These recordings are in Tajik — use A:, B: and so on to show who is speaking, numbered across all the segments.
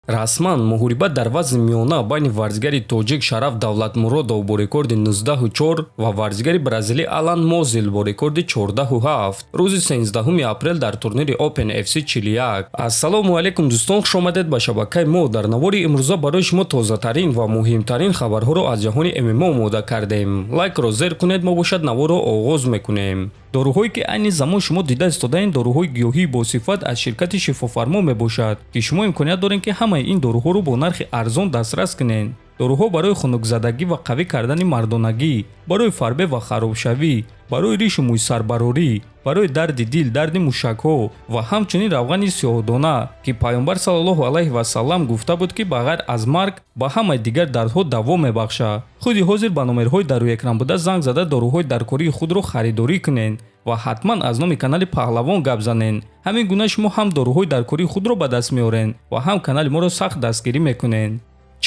A: расман муҳориба дар вазни миёна байни варзигари тоҷик Шараф Давлатмуродов бо рекорди 19.4 ва варзигари бразилӣ Алан Мозел бо рекорди 14.7 рӯзи 13 апрел дар турнири Open FC 41. Ассалому алайкум дӯстон, хушомадед ба шабакаи мо. Дар навори имрӯза барои шумо тозатарин ва муҳимтарин хабарҳоро аз ҷаҳони ММА омода кардем. Лайкро зер кунед, мо бошад наворро оғоз мекунем. доруҳое ки айни замон шумо дида истодаин доруҳои гиёҳии босифат аз ширкати шифофармо мебошад ки шумо имконият доред ки ҳамаи ин доруҳоро бо нархи арзон дастрас кунед. доруҳо барои хунукзадагӣ ва қавӣ кардани мардонагӣ, барои фарбе ва харобшавӣ, барои ришу мӯйсарбарорӣ, барои дарди дил, дарди мушакҳо ва ҳамчунин равғани сиёҳдона ки пайғамбар саллаллоҳу алайҳи васаллам гуфта буд ки ба ғайр аз марг ба ҳамаи дигар дардҳо даво мебахшад. худи ҳозир ба номерҳои дар рӯи экран буда занг зада доруҳои даркории худро харидорӣ кунед ва ҳатман аз номи канали Паҳлавон гап занед. ҳамин гуна шумо ҳам доруҳои даркории худро ба даст меоред ва ҳам канали моро сахт дастгирӣ мекунед.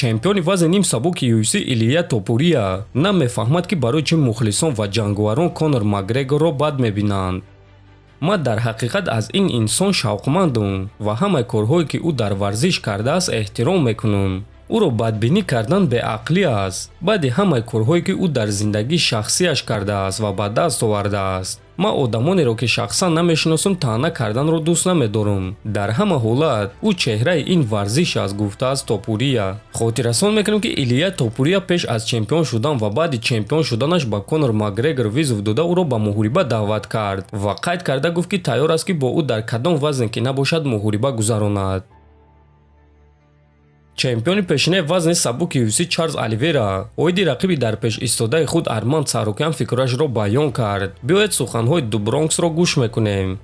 A: чемпиони вазни ним сабуки UFC Илия Топурия намефаҳмад ки барои чӣ мухлисон ва ҷанговарон Конор Макгрегорро бад мебинанд. ман дар ҳақиқат аз ин инсон шавқмандам ва ҳамаи корҳое ки ӯ дар варзиш кардааст эҳтиром мекунам. ӯро бадбинӣ кардан беақлӣ аст. баъди ҳамаи корҳое ки ӯ дар зиндагии шахсиаш кардааст ва ба даст овардааст. ман одамонеро ки шахсан намешиносам таъна карданро дӯст намедорам. дар ҳама ҳолат ӯ чеҳраи ин варзиш аст, гуфтааст Топурия. хотиррасон мекунем ки Илия Топурия пеш аз чемпион шудан ва баъди чемпион шуданаш ба Конор Макгрегор визов дода ӯро ба муҳориба даъват кард ва қайд карда гуфт ки тайёр аст ки бо ӯ дар кадом вазне ки набошад муҳориба гузаронад. чемпиони пешинаи вазни сабуки UFC Чарлз Оливера оиди рақиби дар пеш истодаи худ Арманд Сарукян фикрашро баён кард. биёед суханҳои ду Бронксро гӯш мекунем.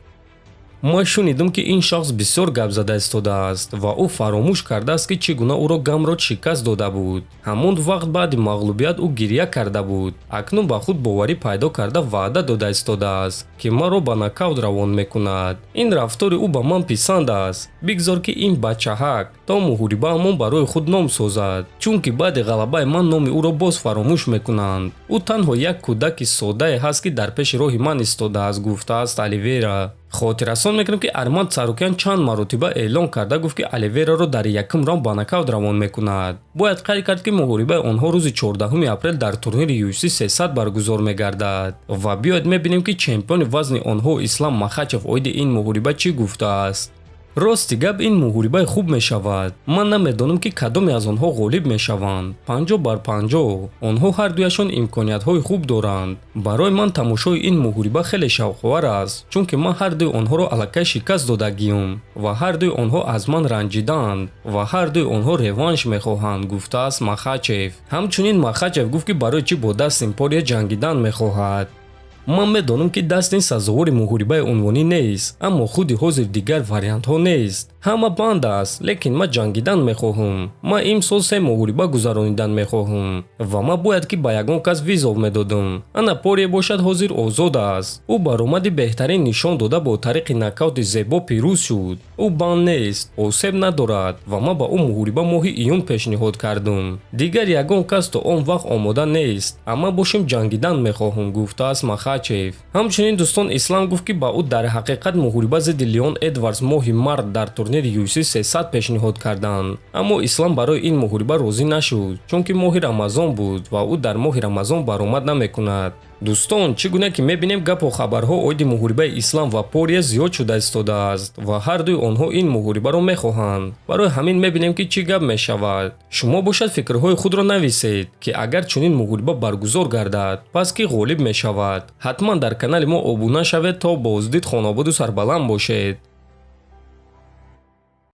A: ман шунидам ки ин шахс бисёр гап зада истодааст ва ӯ фаромӯш кардааст ки чӣ гуна ӯро Гамрот шикаст дода буд. ҳамон вақт баъди мағлубият ӯ гирья карда буд. акнун ба худ боварӣ пайдо карда ваъда дода истодааст ки маро ба нокаут равон мекунад. ин рафтори ӯ ба ман писанд аст. бигзор ки ин бачаҳак то муҳорибаамон барои худ ном созад, чунки баъди ғалабаи ман номи ӯро боз фаромӯш мекунанд. ӯ танҳо як кӯдаки соддае ҳаст ки дар пеши роҳи ман истодааст, гуфтааст Оливера. хотиррасон мекунем ки Арманд Сарукян чанд маротиба эълон карда гуфт ки Оливераро дар якум раунд ба нокаут равон мекунад. бояд қайд кард ки муҳорибаи онҳо рӯзи 14 апрел дар турнири UFC 300 баргузор мегардад ва биёед мебинем ки чемпиони вазни онҳо Ислам Махачев оиди ин муҳориба чӣ гуфтааст. рости гап ин муҳорибаи хуб мешавад. ман намедонам ки кадоме аз онҳо ғолиб мешаванд. 50 бар 50. онҳо ҳардуяшон имкониятҳои хуб доранд. барои ман тамошои ин муҳориба хеле шавқовар аст, чунки ман ҳардуи онҳоро аллакай шикаст додагиам ва ҳардуи онҳо аз ман ранҷиданд ва ҳардуи онҳо реванш мехоҳанд, гуфтааст Махачев. ҳамчунин Махачев гуфт ки барои чӣ бо Дастин Порие ҷангидан мехоҳад. ман медонам ки Дастин сазовори муҳорибаи унвонӣ нест, аммо худи ҳозир дигар вариантҳо нест. ҳама банд аст, лекин ман ҷангидан мехоҳам. ман имсол 3 муҳориба гузаронидан мехоҳам ва ман бояд ки ба ягон кас визов медодам. ана Порие бошад ҳозир озод аст. ӯ баромади беҳтарин нишон дода бо тариқи нокаути зебо пирӯз шуд. ӯ банд нест, осеб надорад ва ман ба ӯ муҳориба моҳи июн пешниҳод кардам. дигар ягон кас то он вақт омода нест, аммо бошем ҷангидан мехоҳам, гуфтааст Махачев. ҳамчунин дӯстон, Ислам гуфт ки ба ӯ дар ҳақиқат муҳориба зидди Леон Эдвардс моҳи март дар турнири UFC 300 пешниҳод карданд, аммо Ислам барои ин муҳориба розӣ нашуд, чунки моҳи Рамазон буд ва ӯ дар моҳи Рамазон баромад намекунад. дӯстон, чӣ гуна ки мебинем гапу хабарҳо оиди муҳорибаи Ислам ва Порие зиёд шуда истодааст ва ҳардуи онҳо ин муҳорибаро мехоҳанд. барои ҳамин мебинем ки чӣ гап мешавад. шумо бошад фикрҳои худро нависед ки агар чунин муҳориба баргузор гардад, пас ки ғолиб мешавад. ҳатман дар канали мо обуна шавед то боздид хонободу сарбаланд бошед.